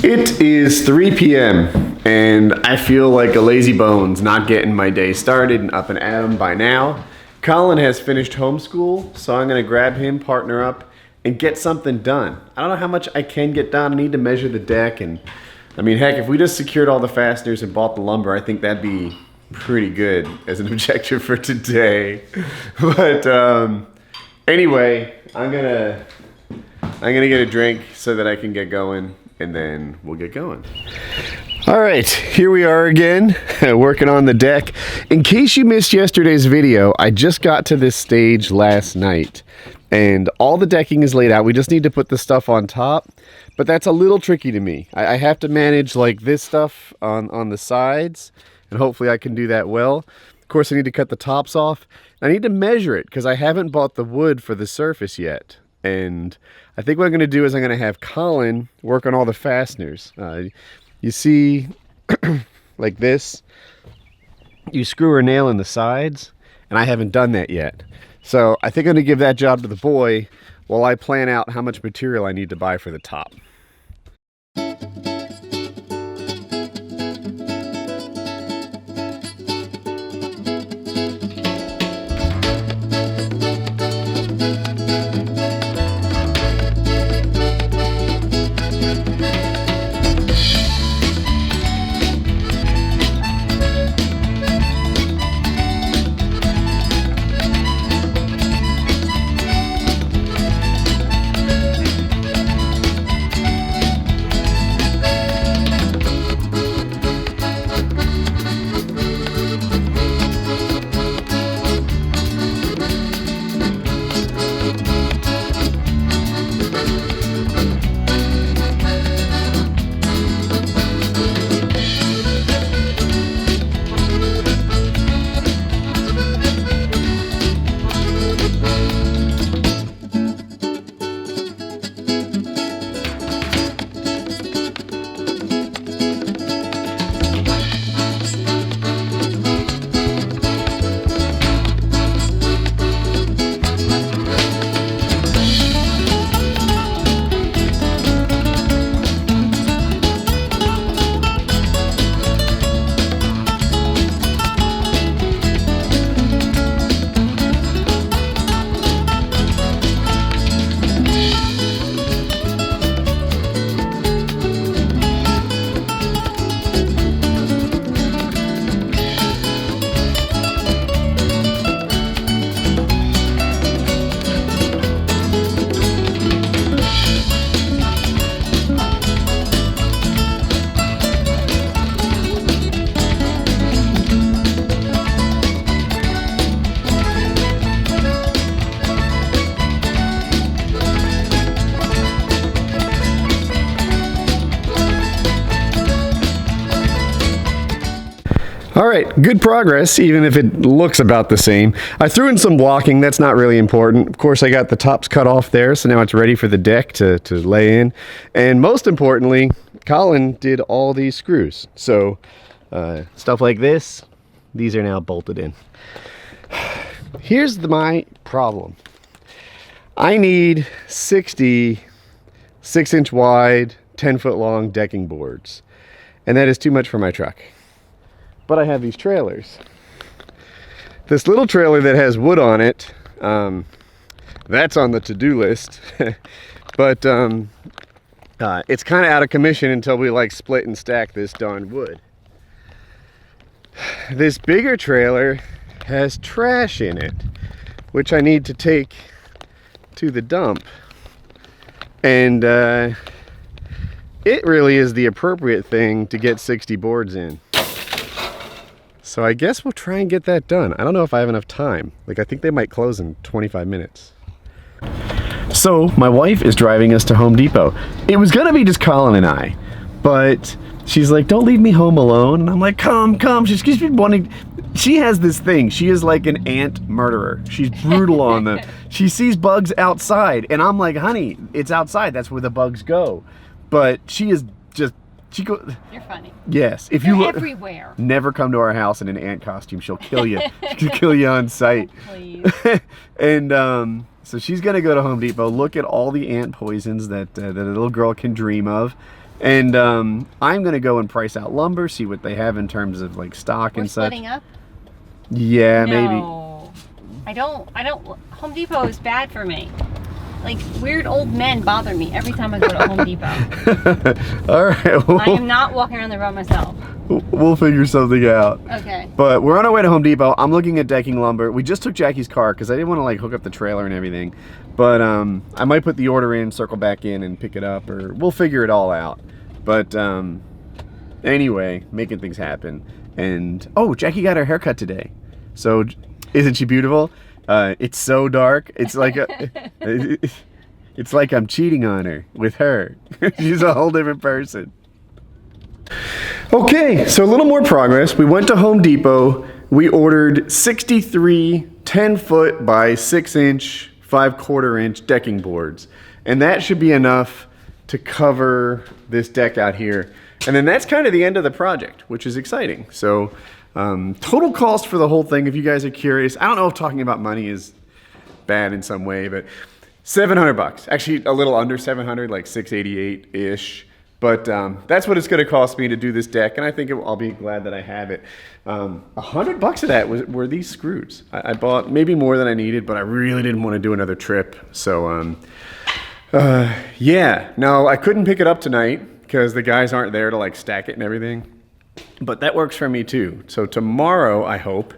It is 3 p.m. and I feel like a lazy bones not getting my day started and up and at 'em by now. Colin has finished homeschool, so I'm gonna grab him, partner up, and get something done. I don't know how much I can get done. I need to measure the deck, and I mean, heck, if we just secured all the fasteners and bought the lumber, I think that'd be pretty good as an objective for today. But anyway, I'm gonna get a drink so that I can get going, and then we'll get going. All right, here we are again, working on the deck. In case you missed yesterday's video, I just got to this stage last night, and all the decking is laid out. We just need to put the stuff on top, but that's a little tricky to me. I have to manage like this stuff on the sides, and hopefully I can do that well. Of course, I need to cut the tops off. I need to measure it because I haven't bought the wood for the surface yet. And I think what I'm gonna do is I'm gonna have Colin work on all the fasteners. You see, like this, you screw a nail in the sides, and I haven't done that yet. So I think I'm gonna give that job to the boy while I plan out how much material I need to buy for the top. All right, good progress, even if it looks about the same. I threw in some blocking, that's not really important. Of course, I got the tops cut off there, so now it's ready for the deck to lay in. And most importantly, Colin did all these screws. So stuff like this, these are now bolted in. Here's my problem. I need 60 6-inch wide, 10-foot long decking boards. And that is too much for my truck. But I have these trailers. This little trailer that has wood on it, that's on the to-do list. But it's kind of out of commission until we like split and stack this darn wood. This bigger trailer has trash in it, which I need to take to the dump. And it really is the appropriate thing to get 60 boards in. So I guess we'll try and get that done. I don't know if I have enough time. Like, I think they might close in 25 minutes. So my wife is driving us to Home Depot. It was gonna be just Colin and I, but she's like, don't leave me home alone. And I'm like, come. She's been wanting, she has this thing. She is like an ant murderer. She's brutal on them. She sees bugs outside, and I'm like, honey, it's outside. That's where the bugs go. But she is just, You're funny. Yes. If They're you look, everywhere. Never come to our house in an ant costume. She'll kill you. She'll kill you on sight. Oh, please. And so she's gonna go to Home Depot, look at all the ant poisons that that a little girl can dream of, And I'm gonna go and price out lumber, see what they have in terms of like stock and such. Splitting up? Yeah, No. I don't, Home Depot is bad for me. Like, weird old men bother me every time I go to Home Depot. All right. Well, I am not walking around there by myself. We'll figure something out. Okay. But we're on our way to Home Depot. I'm looking at decking lumber. We just took Jackie's car because I didn't want to like hook up the trailer and everything. But I might put the order in, circle back in and pick it up, or we'll figure it all out. But anyway, making things happen. And oh, Jackie got her haircut today. So isn't she beautiful? It's so dark. It's like it's like I'm cheating on her with her. She's a whole different person. Okay, so a little more progress. We went to Home Depot. We ordered 63 10-foot by 6-inch, 5/4 inch decking boards. And that should be enough to cover this deck out here. And then that's kind of the end of the project, which is exciting. So total cost for the whole thing, if you guys are curious, I don't know if talking about money is bad in some way, but $700. Actually, a little under 700, like 688-ish. But that's what it's going to cost me to do this deck, and I think I'll be glad that I have it. $100 of that were these screws. I bought maybe more than I needed, but I really didn't want to do another trip. So yeah, no, I couldn't pick it up tonight because the guys aren't there to like stack it and everything. But that works for me too. So tomorrow, I hope,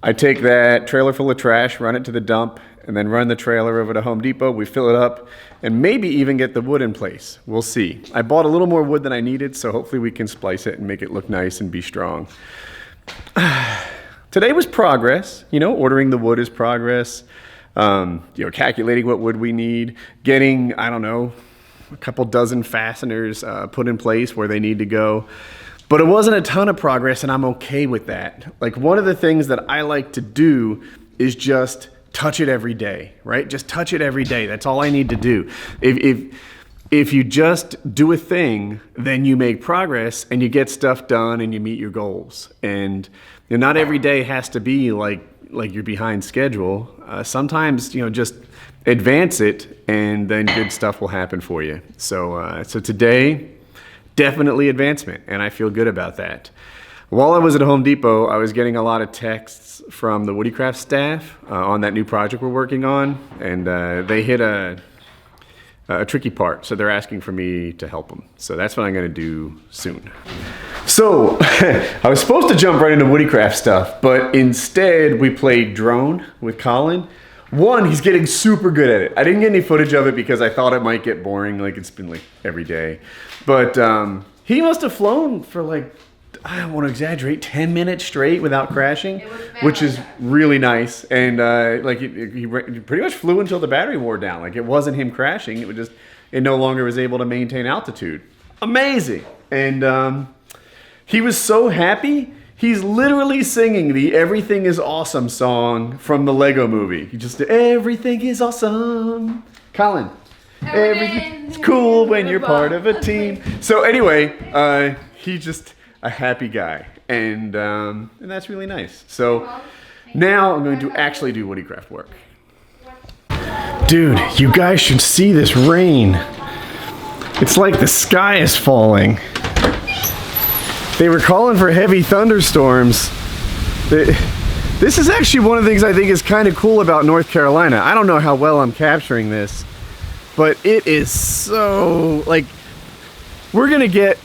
I take that trailer full of trash, run it to the dump, and then run the trailer over to Home Depot. We fill it up and maybe even get the wood in place. We'll see. I bought a little more wood than I needed, so hopefully we can splice it and make it look nice and be strong. Today was progress. You know, ordering the wood is progress. You know, calculating what wood we need, getting, I don't know, a couple dozen fasteners put in place where they need to go. But it wasn't a ton of progress, and I'm okay with that. Like, one of the things that I like to do is just touch it every day, right? Just touch it every day. That's all I need to do. If you just do a thing, then you make progress and you get stuff done and you meet your goals. And you know, not every day has to be like you're behind schedule. Sometimes, you know, just advance it and then good stuff will happen for you. So today, definitely advancement, and I feel good about that. While I was at Home Depot, I was getting a lot of texts from the WoodyCraft staff on that new project we're working on, and they hit a tricky part, so they're asking for me to help them. So that's what I'm gonna do soon. So I was supposed to jump right into WoodyCraft stuff, but instead we played drone with Colin. One, he's getting super good at it. I didn't get any footage of it because I thought it might get boring, like it's been like every day. But he must have flown for like, I don't want to exaggerate, 10 minutes straight without crashing, which is really nice. And like he pretty much flew until the battery wore down. Like, it wasn't him crashing, it no longer was able to maintain altitude. Amazing. And he was so happy. He's literally singing the Everything is Awesome song from the Lego movie. He just, everything is awesome. Colin, everything's cool when you're part of a team. So anyway, he's just a happy guy. And that's really nice. So now I'm going to actually do WoodyCraft work. Dude, you guys should see this rain. It's like the sky is falling. They were calling for heavy thunderstorms. This is actually one of the things I think is kind of cool about North Carolina. I don't know how well I'm capturing this, but it is so, like, we're gonna get,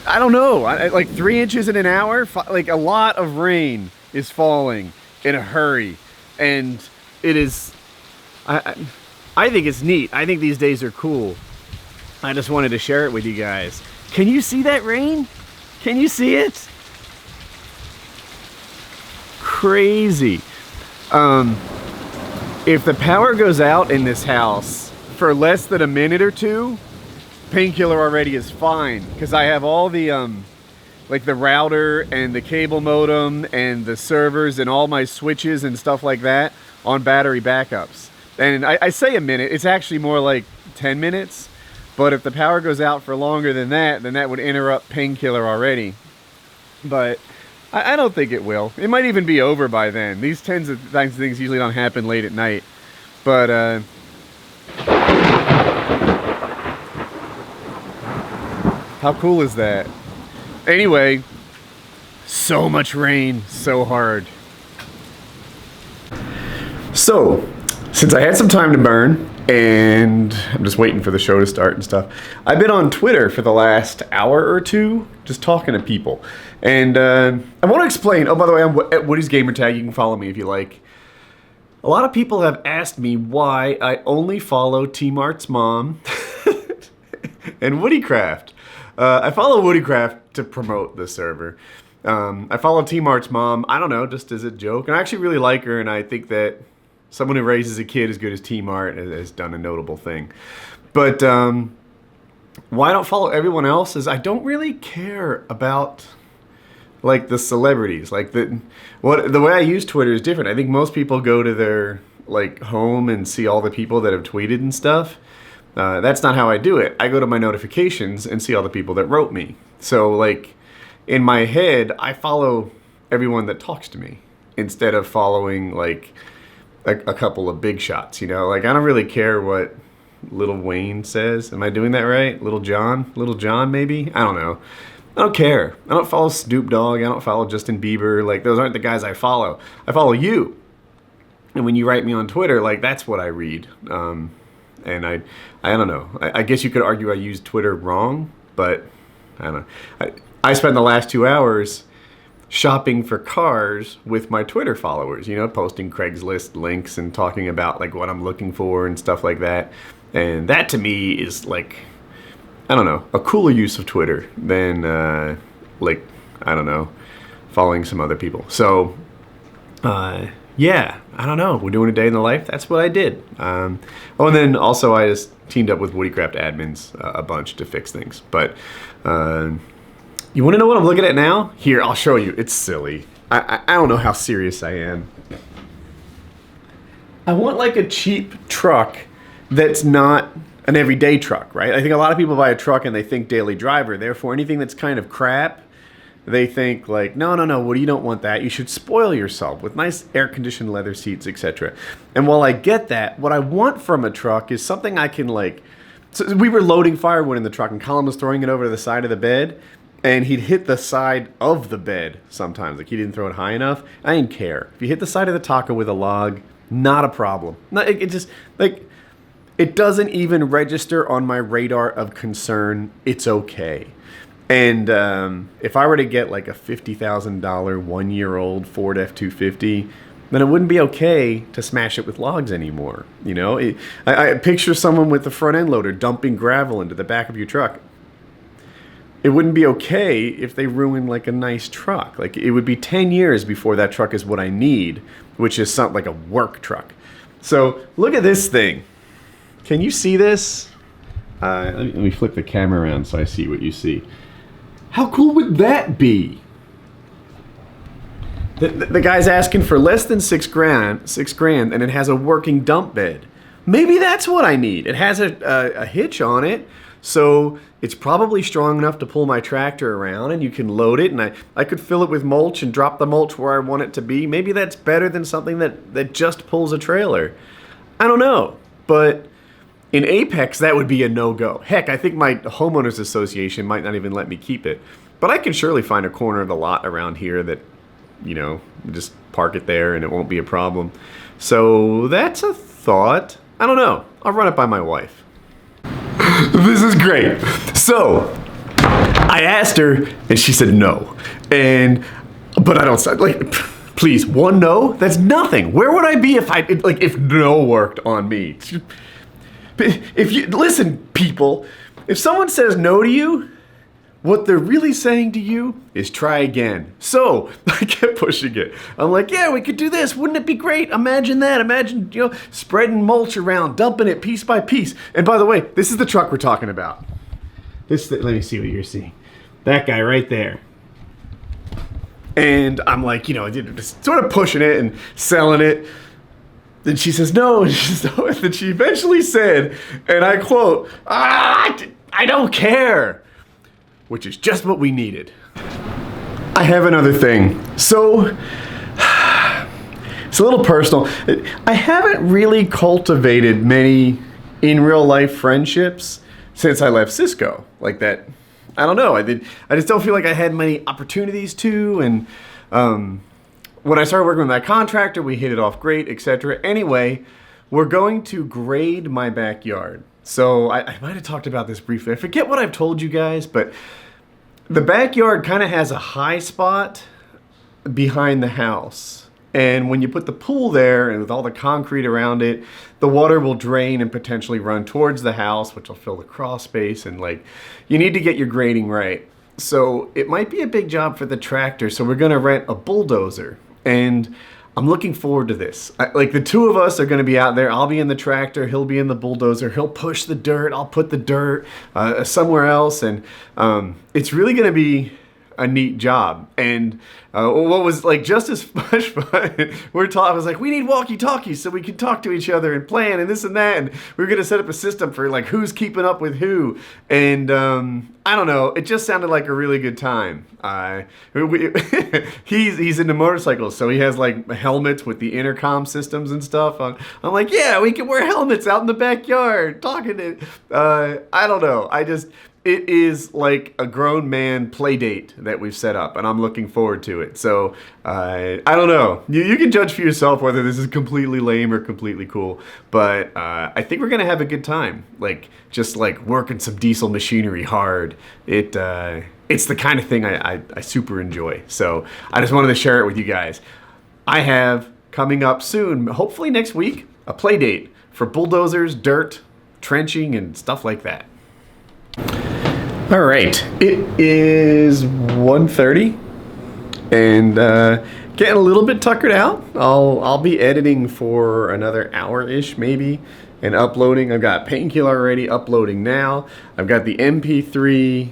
I don't know, like 3 inches in an hour. Like, a lot of rain is falling in a hurry, and it is, I think it's neat. I think these days are cool. I just wanted to share it with you guys. Can you see that rain? Can you see it? Crazy. If the power goes out in this house for less than a minute or two, Painkiller already is fine, because I have all the like the router and the cable modem and the servers and all my switches and stuff like that on battery backups. And I say a minute, it's actually more like 10 minutes. But if the power goes out for longer than that, then that would interrupt Painkiller already. But I don't think it will. It might even be over by then. These kinds of things usually don't happen late at night. But How cool is that? Anyway, so much rain, so hard. So, since I had some time to burn, and I'm just waiting for the show to start and stuff, I've been on Twitter for the last hour or two, just talking to people. And I want to explain, oh, by the way, I'm at WoodysGamertag, you can follow me if you like. A lot of people have asked me why I only follow T-Mart's mom and WoodyCraft. I follow WoodyCraft to promote the server. I follow T-Mart's mom, I don't know, just as a joke. And I actually really like her, and I think that someone who raises a kid as good as T-Mart has done a notable thing. But why I don't follow everyone else is I don't really care about like the celebrities. Like the way I use Twitter is different. I think most people go to their like home and see all the people that have tweeted and stuff. That's not how I do it. I go to my notifications and see all the people that wrote me. So like in my head, I follow everyone that talks to me instead of following like a couple of big shots, you know? Like I don't really care what Lil Wayne says. Am I doing that right? Little John maybe? I don't know. I don't care. I don't follow Snoop Dogg. I don't follow Justin Bieber. Like those aren't the guys I follow. I follow you. And when you write me on Twitter, like that's what I read. And I don't know. I guess you could argue I used Twitter wrong, but I don't know. I spent the last 2 hours shopping for cars with my Twitter followers, you know, posting Craigslist links and talking about like what I'm looking for and stuff like that. And that to me is like, I don't know, a cooler use of Twitter than like, I don't know, following some other people. So yeah, I don't know. We're doing a day in the life. That's what I did. Oh, and then also I just teamed up with WoodyCraft admins a bunch to fix things. But you want to know what I'm looking at now? Here, I'll show you. It's silly. I don't know how serious I am. I want like a cheap truck that's not an everyday truck, right? I think a lot of people buy a truck and they think daily driver. Therefore, anything that's kind of crap, they think like, no, Woody, you don't want that. You should spoil yourself with nice air-conditioned leather seats, etc. And while I get that, what I want from a truck is something I can like... So we were loading firewood in the truck and Colin was throwing it over to the side of the bed and he'd hit the side of the bed sometimes. Like he didn't throw it high enough. I didn't care. If you hit the side of the taco with a log, not a problem. No, it just... like. It doesn't even register on my radar of concern. It's okay. And if I were to get like a $50,000 1-year-old Ford F-250, then it wouldn't be okay to smash it with logs anymore. You know, I picture someone with the front end loader dumping gravel into the back of your truck. It wouldn't be okay if they ruin like a nice truck. Like it would be 10 years before that truck is what I need, which is something like a work truck. So look at this thing. Can you see this? Let me flip the camera around so I see what you see. How cool would that be? The guy's asking for less than $6 grand, and it has a working dump bed. Maybe that's what I need. It has a hitch on it, so it's probably strong enough to pull my tractor around, and you can load it, and I could fill it with mulch and drop the mulch where I want it to be. Maybe that's better than something that just pulls a trailer. I don't know, but... in Apex, that would be a no-go. Heck, I think my homeowners association might not even let me keep it. But I can surely find a corner of the lot around here that, you know, just park it there and it won't be a problem. So that's a thought. I don't know. I'll run it by my wife. This is great. So I asked her and she said no. But I don't like, please, one no? That's nothing. Where would I be if no worked on me? If you listen, people, if someone says no to you, what they're really saying to you is try again. So I kept pushing it. I'm like, yeah, we could do this. Wouldn't it be great? Imagine that. Imagine, you know, spreading mulch around, dumping it piece by piece. And by the way, this is the truck we're talking about. Let me see what you're seeing. That guy right there. And I'm like, you know, just sort of pushing it and selling it. Then she says no, and then she eventually said, and I quote, I don't care, which is just what we needed. I have another thing. So, it's a little personal. I haven't really cultivated many in real life friendships since I left Cisco. Like that I don't know. I just don't feel like I had many opportunities to. And when I started working with that contractor, we hit it off great, etc. Anyway, we're going to grade my backyard. So I might have talked about this briefly. I forget what I've told you guys, but the backyard kind of has a high spot behind the house. And when you put the pool there and with all the concrete around it, the water will drain and potentially run towards the house, which will fill the crawl space. And like, you need to get your grading right. So it might be a big job for the tractor. So we're going to rent a bulldozer. And I'm looking forward to this. Like the two of us are going to be out there. I'll be in the tractor. He'll be in the bulldozer. He'll push the dirt. I'll put the dirt somewhere else. And it's really going to be a neat job. And what was like just as much fun, I was like, we need walkie-talkies so we can talk to each other and plan and this and that. And we were going to set up a system for like who's keeping up with who. And I don't know. It just sounded like a really good time. He's into motorcycles, so he has like helmets with the intercom systems and stuff. I'm like, yeah, we can wear helmets out in the backyard talking to. I don't know. It is like a grown man play date that we've set up, and I'm looking forward to it. So I don't know. You can judge for yourself whether this is completely lame or completely cool. But I think we're gonna have a good time. Like just like working some diesel machinery hard. It's the kind of thing I super enjoy. So I just wanted to share it with you guys. I have coming up soon, hopefully next week, a play date for bulldozers, dirt, trenching, and stuff like that. All right, it is 1:30 and getting a little bit tuckered out. I'll be editing for another hour-ish maybe and uploading. I've got Painkiller already uploading now. I've got the MP3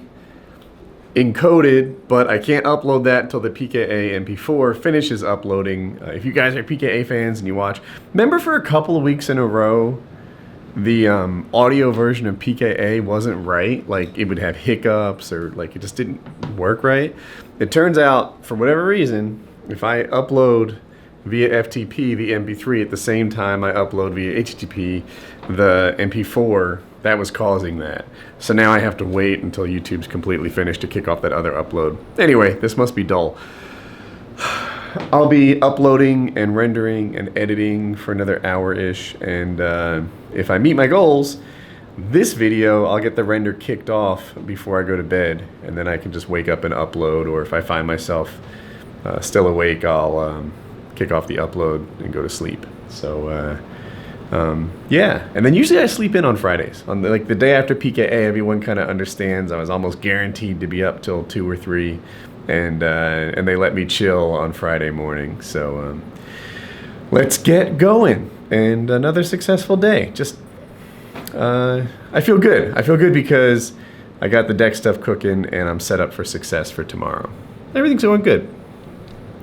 encoded, but I can't upload that until the PKA MP4 finishes uploading. If you guys are PKA fans and you watch, remember for a couple of weeks in a row, the audio version of PKA wasn't right. Like it would have hiccups or like it just didn't work right. It turns out, for whatever reason, if I upload via FTP the MP3 at the same time I upload via HTTP the MP4, that was causing that. So now I have to wait until YouTube's completely finished to kick off that other upload. Anyway, this must be dull. I'll be uploading and rendering and editing for another hour-ish, and if I meet my goals, this video, I'll get the render kicked off before I go to bed, and then I can just wake up and upload, or if I find myself still awake, I'll kick off the upload and go to sleep. So, yeah, and then usually I sleep in on Fridays. On the day after PKA, everyone kind of understands I was almost guaranteed to be up till 2 or 3. And they let me chill on Friday morning. So let's get going. And another successful day. Just, I feel good. I feel good because I got the deck stuff cooking and I'm set up for success for tomorrow. Everything's going good.